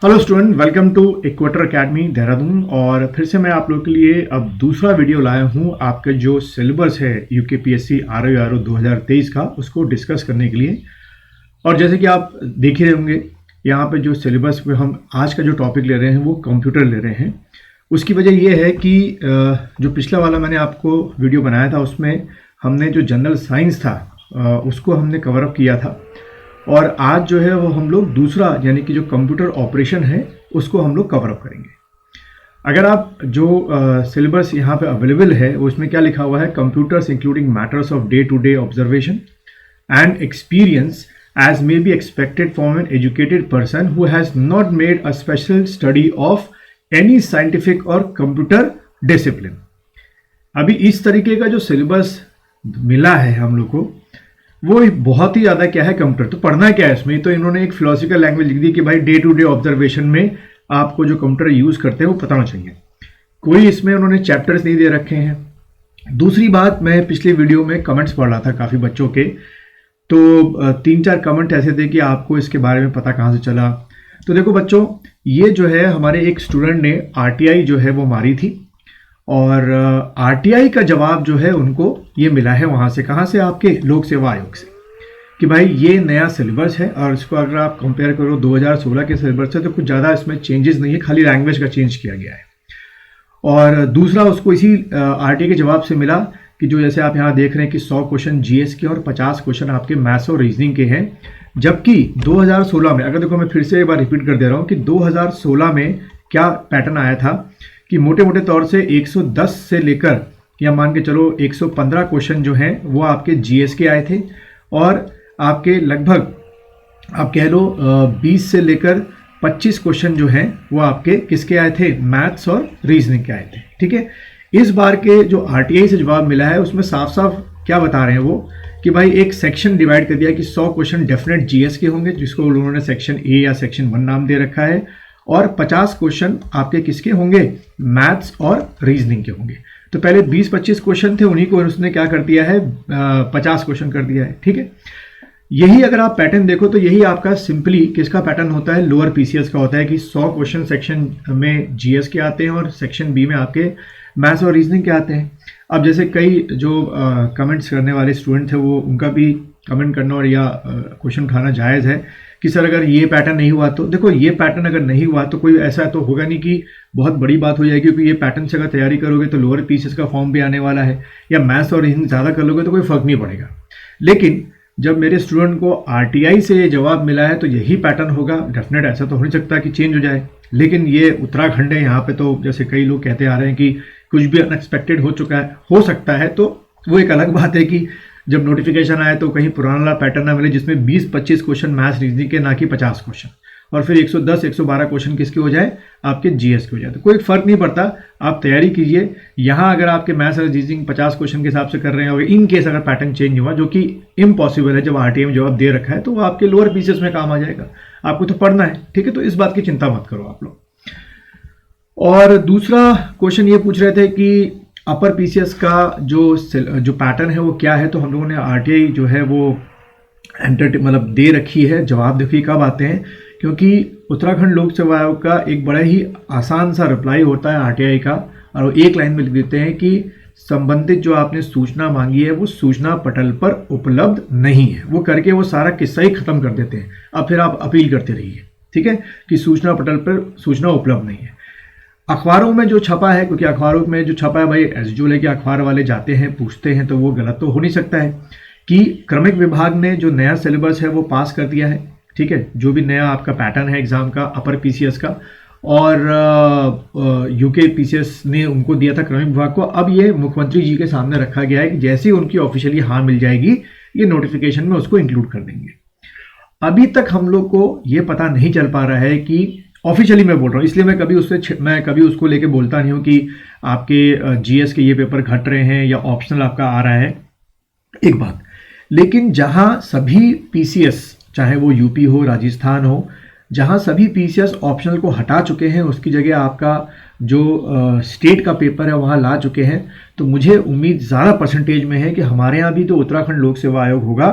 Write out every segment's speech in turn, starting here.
Hello student, welcome to Equator Academy Dehradun. और फिर से मैं आप लोगों के लिए अब दूसरा वीडियो लाया हूँ आपके जो सिलेबस है यूकेपीएससी आरओ 2023 का, उसको डिस्कस करने के लिए। और जैसे कि आप देख ही रहे होंगे यहाँ पे जो सिलेबस पे हम आज का जो टॉपिक ले रहे हैं वो कंप्यूटर ले रहे हैं। उसकी वजह ये है कि जो पिछला वाला मैंने आपको वीडियो बनाया था उसमें हमने जो जनरल साइंस था उसको हमने कवर अप किया था, और आज जो है वो हम लोग दूसरा यानी कि जो कंप्यूटर ऑपरेशन है उसको हम लोग कवर अप करेंगे। अगर आप जो सिलेबस यहाँ पे अवेलेबल है उसमें क्या लिखा हुआ है, computers including matters of day to day observation and experience as may be expected from an educated person who has not made a special study of any scientific or computer discipline। अभी इस तरीके का जो syllabus मिला है हम लोग को वो बहुत ही ज़्यादा क्या है, कंप्यूटर। तो पढ़ना क्या है इसमें, तो इन्होंने एक फिलोसफिकल लैंग्वेज लिख दी कि भाई डे टू डे ऑब्जर्वेशन में आपको जो कंप्यूटर यूज़ करते हैं वो पता होना चाहिए। कोई इसमें उन्होंने चैप्टर्स नहीं दे रखे हैं। दूसरी बात, मैं पिछले वीडियो में कमेंट्स पढ़ रहा था काफ़ी बच्चों के, तो 3-4 कमेंट ऐसे थे कि आपको इसके बारे में पता कहाँ से चला। तो देखो बच्चों, ये जो है हमारे एक स्टूडेंट ने आरटीआई जो है वो मारी थी, और आरटीआई का जवाब जो है उनको ये मिला है वहाँ से, कहाँ से, आपके लोक सेवा आयोग से, कि भाई ये नया सिलेबस है और इसको अगर आप कंपेयर करो 2016 के सिलेबस से तो कुछ ज़्यादा इसमें चेंजेस नहीं है, खाली लैंग्वेज का चेंज किया गया है। और दूसरा उसको इसी आरटीआई के जवाब से मिला कि जो जैसे आप यहाँ देख रहे हैं कि 100 क्वेश्चन जीएस के और 50 क्वेश्चन आपके मैथ्स और रीजनिंग के हैं, जबकि 2016 में, अगर देखो मैं फिर से एक बार रिपीट कर दे रहा हूँ कि 2016 में क्या पैटर्न आया था कि मोटे मोटे तौर से 110 से लेकर या मान के चलो 115 क्वेश्चन जो हैं वो आपके जीएस के आए थे, और आपके लगभग आप कह लो 20 से लेकर 25 क्वेश्चन जो हैं वो आपके किसके आए थे, मैथ्स और रीजनिंग के आए थे। ठीक है, इस बार के जो आरटीआई से जवाब मिला है उसमें साफ साफ क्या बता रहे हैं वो कि भाई एक सेक्शन डिवाइड कर दिया कि 100 क्वेश्चन डेफिनेट जीएस के होंगे, जिसको उन्होंने सेक्शन ए या सेक्शन 1 नाम दे रखा है, और 50 क्वेश्चन आपके किसके होंगे, मैथ्स और रीजनिंग के होंगे। तो पहले 20-25 क्वेश्चन थे, उन्हीं को उसने क्या कर दिया है, 50 क्वेश्चन कर दिया है। ठीक है, यही अगर आप पैटर्न देखो तो यही आपका सिंपली किसका पैटर्न होता है, लोअर पीसीएस का होता है कि 100 क्वेश्चन सेक्शन में जीएस के आते हैं और सेक्शन बी में आपके मैथ्स और रीजनिंग के आते हैं। अब जैसे कई जो कमेंट्स करने वाले स्टूडेंट थे वो उनका भी कमेंट करना और या क्वेश्चन उठाना जायज़ है कि सर अगर ये पैटर्न नहीं हुआ तो, देखो ये पैटर्न अगर नहीं हुआ तो कोई ऐसा तो होगा नहीं कि बहुत बड़ी बात हो जाएगी, क्योंकि ये पैटर्न से अगर तैयारी करोगे तो लोअर पीसीएस का फॉर्म भी आने वाला है, या मैथ्स और रीजनिंग ज़्यादा कर लोगे तो कोई फ़र्क नहीं पड़ेगा। लेकिन जब मेरे स्टूडेंट को आरटीआई से ये जवाब मिला है तो यही पैटर्न होगा, डेफिनेट, ऐसा तो हो नहीं सकता कि चेंज हो जाए। लेकिन ये उत्तराखंड है, यहाँ पे तो जैसे कई लोग कहते आ रहे हैं कि कुछ भी अनएक्सपेक्टेड हो चुका है, हो सकता है, तो वो एक अलग बात है कि जब नोटिफिकेशन आए तो कहीं पुराना पैटर्न ना मिले जिसमें 20-25 क्वेश्चन मैथ्स रीजनिंग के, ना कि 50 क्वेश्चन, और फिर 110-112 क्वेश्चन किसके हो जाए, आपके जीएस के हो जाए। तो कोई फर्क नहीं पड़ता, आप तैयारी कीजिए। यहाँ अगर आपके मैथ्स और रीजनिंग 50 क्वेश्चन के हिसाब से कर रहे हैं और इन केस अगर पैटर्न चेंज हुआ, जो कि इम्पॉसिबल है, जब आरटीआई में जवाब दे रखा है तो वो आपके लोअर पीसीएस में काम आ जाएगा। आपको तो पढ़ना है, ठीक है, तो इस बात की चिंता मत करो आप लोग। और दूसरा क्वेश्चन ये पूछ रहे थे कि अपर पीसीएस का जो पैटर्न है वो क्या है, तो हम लोगों ने आरटीआई जो है वो मतलब दे रखी है। जवाब देखिए कब आते हैं, क्योंकि उत्तराखंड लोक सेवा आयोग का एक बड़ा ही आसान सा रिप्लाई होता है आरटीआई का, और वो एक लाइन में लिख देते हैं कि संबंधित जो आपने सूचना मांगी है वो सूचना पटल पर उपलब्ध नहीं है। वो करके वो सारा किस्सा ही खत्म कर देते हैं। अब फिर आप अपील करते रहिए, ठीक है, कि सूचना पटल पर सूचना उपलब्ध नहीं है। अखबारों में जो छपा है, क्योंकि अखबारों में जो छपा है भाई एसडीओ लेके अखबार वाले जाते हैं, पूछते हैं, तो वो गलत तो हो नहीं सकता है कि क्रमिक विभाग ने जो नया सिलेबस है वो पास कर दिया है। ठीक है, जो भी नया आपका पैटर्न है एग्जाम का अपर पीसीएस का, और यूके पीसीएस ने उनको दिया था क्रमिक विभाग को। अब ये मुख्यमंत्री जी के सामने रखा गया है कि जैसे ही उनकी ऑफिशियली हाँ मिल जाएगी ये नोटिफिकेशन में उसको इंक्लूड कर देंगे। अभी तक हम लोग को ये पता नहीं चल पा रहा है कि ऑफिशियली, मैं बोल रहा हूँ इसलिए मैं कभी उसको लेके बोलता नहीं हूँ कि आपके जीएस के ये पेपर घट रहे हैं या ऑप्शनल आपका आ रहा है, एक बात। लेकिन जहाँ सभी पीसीएस, चाहे वो यूपी हो, राजस्थान हो, जहां सभी पीसीएस ऑप्शनल को हटा चुके हैं, उसकी जगह आपका जो स्टेट का पेपर है वहां ला चुके हैं। तो मुझे उम्मीद ज़्यादा परसेंटेज में है कि हमारे यहाँ भी जो उत्तराखंड लोक सेवा आयोग होगा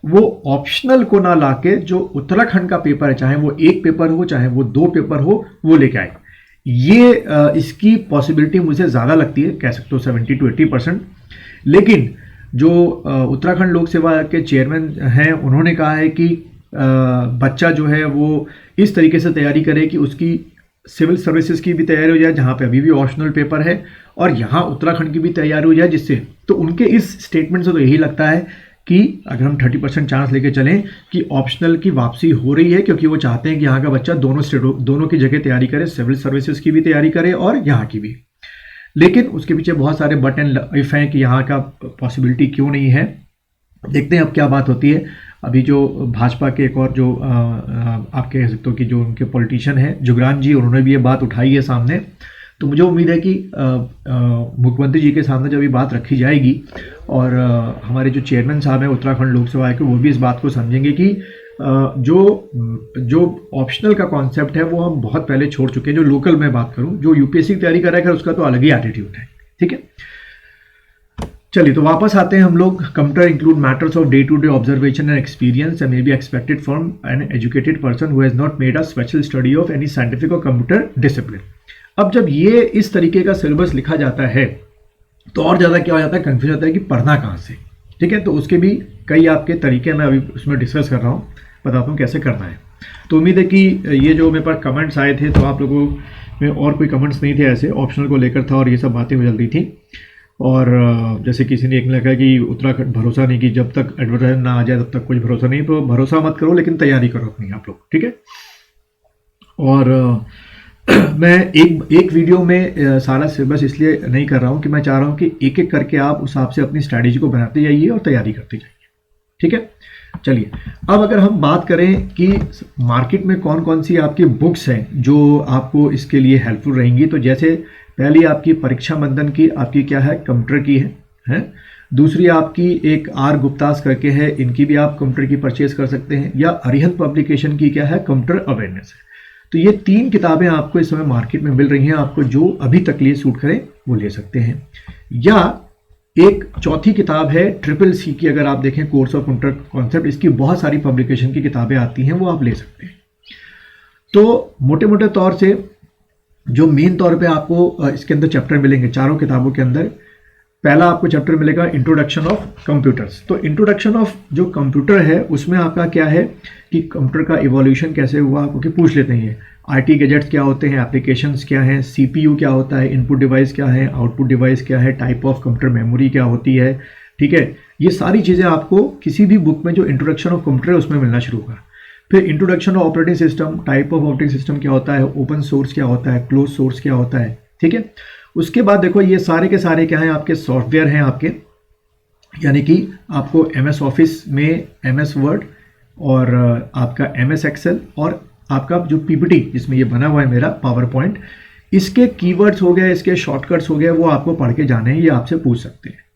वो ऑप्शनल को ना लाके जो उत्तराखंड का पेपर है, चाहे वो एक पेपर हो चाहे वो 2 पेपर हो, वो लेके आए। ये इसकी पॉसिबिलिटी मुझे ज़्यादा लगती है, कह सकते हो 70 to 80%। लेकिन जो उत्तराखंड लोक सेवा आयोग के चेयरमैन हैं, उन्होंने कहा है कि बच्चा जो है वो इस तरीके से तैयारी करे कि उसकी सिविल सर्विसेज की भी तैयारी हो जाए, जहाँ पे अभी भी ऑप्शनल पेपर है, और यहाँ उत्तराखंड की भी तैयारी हो जाए, जिससे तो उनके इस स्टेटमेंट से तो यही लगता है कि अगर हम 30% चांस लेके चलें कि ऑप्शनल की वापसी हो रही है, क्योंकि वो चाहते हैं कि यहाँ का बच्चा दोनों की जगह तैयारी करे, सिविल सर्विसेज की भी तैयारी करे और यहाँ की भी। लेकिन उसके पीछे बहुत सारे बट एंड इफ हैं कि यहाँ का पॉसिबिलिटी क्यों नहीं है। देखते हैं अब क्या बात होती है। अभी जो भाजपा के एक और जो आप कह सकते हो कि जो उनके पॉलिटिशियन हैं जुगरान जी, उन्होंने भी ये बात उठाई है सामने। तो मुझे उम्मीद है कि मुख्यमंत्री जी के सामने जब ये बात रखी जाएगी और हमारे जो चेयरमैन साहब हैं उत्तराखंड लोक सेवा आयोग के, वो भी इस बात को समझेंगे कि जो ऑप्शनल का कॉन्सेप्ट है वो हम बहुत पहले छोड़ चुके हैं। जो लोकल मैं बात करूं, जो यूपीएससी की तैयारी कर रहा है उसका तो अलग ही एटीट्यूड है, ठीक है। चलिए, तो वापस आते हैं हम लोग। Computer include matters of day to day observation and experience and may be expected from an educated person who has not made a special study of any scientific और कंप्यूटर डिसिप्लिन। अब जब ये इस तरीके का सिलेबस लिखा जाता है तो और ज़्यादा क्या हो जाता है, कंफ्यूज होता है कि पढ़ना कहाँ से, ठीक है। तो उसके भी कई आपके तरीके मैं अभी उसमें डिस्कस कर रहा हूँ, बताता हूँ कैसे करना है। तो उम्मीद है कि ये जो मेरे पास कमेंट्स आए थे, तो आप लोगों में और कोई कमेंट्स नहीं थे ऐसे, ऑप्शनल को लेकर था और ये सब बातें हो चल रही थी। और जैसे किसी ने एक लिखा कि उत्तराखंड भरोसा नहीं, कि जब तक एडवर्टाइज ना आ जाए तब तक कुछ भरोसा नहीं। तो भरोसा मत करो, लेकिन तैयारी करो अपनी आप लोग, ठीक है। और मैं एक वीडियो में सारा सिलेबस इसलिए नहीं कर रहा हूँ कि मैं चाह रहा हूँ कि एक एक करके आप उस हिसाब से अपनी स्ट्रैटेजी को बनाते जाइए और तैयारी करते जाइए, ठीक है। चलिए, अब अगर हम बात करें कि मार्केट में कौन कौन सी आपकी बुक्स हैं जो आपको इसके लिए हेल्पफुल रहेंगी, तो जैसे पहली आपकी परीक्षा बंधन की आपकी क्या है, कंप्यूटर की है। दूसरी आपकी एक आर गुप्तास करके है, इनकी भी आप कंप्यूटर की परचेज कर सकते हैं। या अरिहंत पब्लिकेशन की क्या है, कंप्यूटर अवेयरनेस है। तो ये 3 किताबें आपको इस समय मार्केट में मिल रही हैं, आपको जो अभी तक लिए सूट करे वो ले सकते हैं। या एक चौथी किताब है CCC की, अगर आप देखें कोर्स ऑफ कंप्यूटर कॉन्सेप्ट, इसकी बहुत सारी पब्लिकेशन की किताबें आती हैं, वो आप ले सकते हैं। तो मोटे मोटे तौर से जो मेन तौर पे आपको इसके अंदर चैप्टर मिलेंगे चारों किताबों के अंदर, पहला आपको चैप्टर मिलेगा इंट्रोडक्शन ऑफ कंप्यूटर्स। तो इंट्रोडक्शन ऑफ जो कंप्यूटर है उसमें आपका क्या है कि कंप्यूटर का इवोल्यूशन कैसे हुआ, क्योंकि पूछ लेते हैं आईटी गैजेट्स क्या होते हैं, एप्लीकेशंस क्या हैं, सीपीयू क्या होता है, इनपुट डिवाइस क्या है, आउटपुट डिवाइस क्या है, टाइप ऑफ कंप्यूटर मेमोरी क्या होती है, ठीक है। ये सारी चीज़ें आपको किसी भी बुक में जो इंट्रोडक्शन ऑफ कंप्यूटर है उसमें मिलना शुरू होगा। फिर introduction of operating system, type of operating system क्या होता है, ओपन सोर्स क्या होता है, क्लोज सोर्स क्या होता है, ठीक है। उसके बाद देखो ये सारे के सारे क्या हैं, आपके सॉफ्टवेयर हैं आपके, यानी कि आपको MS ऑफिस में MS वर्ड और आपका MS एक्सेल और आपका जो PPT जिसमें ये बना हुआ है मेरा पावर पॉइंट, इसके कीवर्ड्स हो गए, इसके शॉर्टकट्स हो गए, वो आपको पढ़ के जाने हैं, ये आपसे पूछ सकते हैं।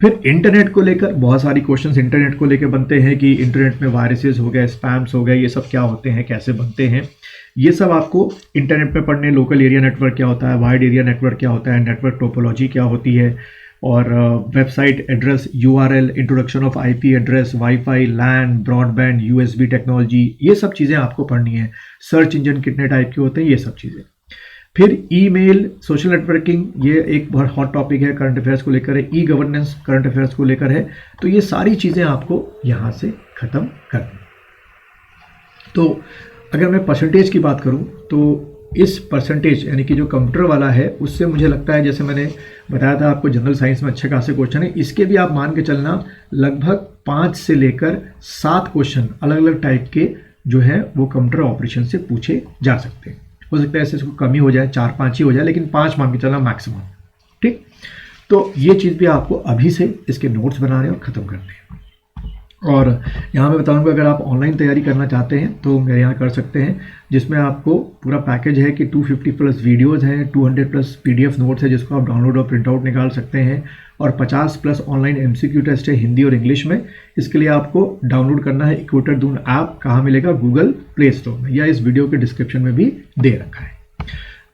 फिर इंटरनेट को लेकर बहुत सारी क्वेश्चंस इंटरनेट को लेकर बनते हैं कि इंटरनेट में वायरसेस हो गए, स्पैम्स हो गए, ये सब क्या होते हैं, कैसे बनते हैं, ये सब आपको इंटरनेट में पढ़ने। लोकल एरिया नेटवर्क क्या होता है, वाइड एरिया नेटवर्क क्या होता है, नेटवर्क टोपोलॉजी क्या होती है, और website address, URL, introduction of IP address, WiFi, LAN, broadband, USB technology, ये सब चीज़ें आपको पढ़नी है। सर्च इंजन कितने टाइप के होते हैं, ये सब चीज़ें। फिर ईमेल, सोशल नेटवर्किंग, ये एक बहुत हॉट टॉपिक है, करंट अफेयर्स को लेकर है। गवर्नेंस करंट अफेयर्स को लेकर है। तो ये सारी चीज़ें आपको यहाँ से ख़त्म करनी। तो अगर मैं परसेंटेज की बात करूँ तो इस परसेंटेज यानी कि जो कंप्यूटर वाला है उससे मुझे लगता है, जैसे मैंने बताया था आपको जनरल साइंस में अच्छे खासे क्वेश्चन है, इसके भी आप मान के चलना लगभग 5 से लेकर 7 क्वेश्चन अलग अलग टाइप के जो है वो कंप्यूटर ऑपरेशन से पूछे जा सकते हैं। हो सकता है ऐसे इसको कमी हो जाए, 4-5 ही हो जाए, लेकिन 5 मान के चलना मैक्सिमम, ठीक। तो ये चीज़ भी आपको अभी से इसके नोट्स बनाने और ख़त्म करने हैं। और यहाँ मैं बताऊंगा अगर आप ऑनलाइन तैयारी करना चाहते हैं तो मेरे यहाँ कर सकते हैं, जिसमें आपको पूरा पैकेज है कि 250 प्लस वीडियोज़ हैं, 200 प्लस PDF नोट्स है जिसको आप डाउनलोड और प्रिंट आउट निकाल सकते हैं, और 50 प्लस ऑनलाइन MCQ टेस्ट है हिंदी और इंग्लिश में। इसके लिए आपको डाउनलोड करना है इक्वेटर दून ऐप। कहाँ मिलेगा? गूगल प्ले स्टोर में, या इस वीडियो के डिस्क्रिप्शन में भी दे रखा है।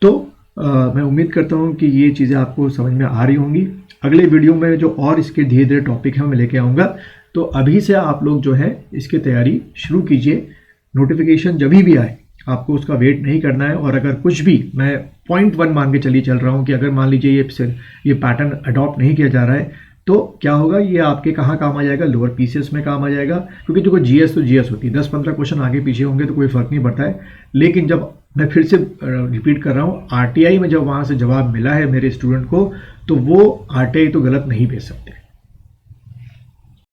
तो मैं उम्मीद करता हूँ कि ये चीज़ें आपको समझ में आ रही होंगी। अगले वीडियो में जो और इसके धीरे धीरे टॉपिक हैं मैं लेके आऊँगा। तो अभी से आप लोग जो है इसकी तैयारी शुरू कीजिए। नोटिफिकेशन जब भी आए आपको उसका वेट नहीं करना है। और अगर कुछ भी, मैं पॉइंट 1 मान के चलिए चल रहा हूँ कि अगर मान लीजिए ये पैटर्न अडॉप्ट नहीं किया जा रहा है तो क्या होगा, ये आपके कहाँ काम आ जाएगा? लोअर PCS में काम आ जाएगा। क्योंकि देखो GS तो GS होती है, 10-15 क्वेश्चन आगे पीछे होंगे तो कोई फर्क नहीं पड़ता है। लेकिन जब मैं फिर से रिपीट कर रहा हूँ, RTI में जब वहाँ से जवाब मिला है मेरे स्टूडेंट को, तो वो RTI तो गलत नहीं भेज सकते।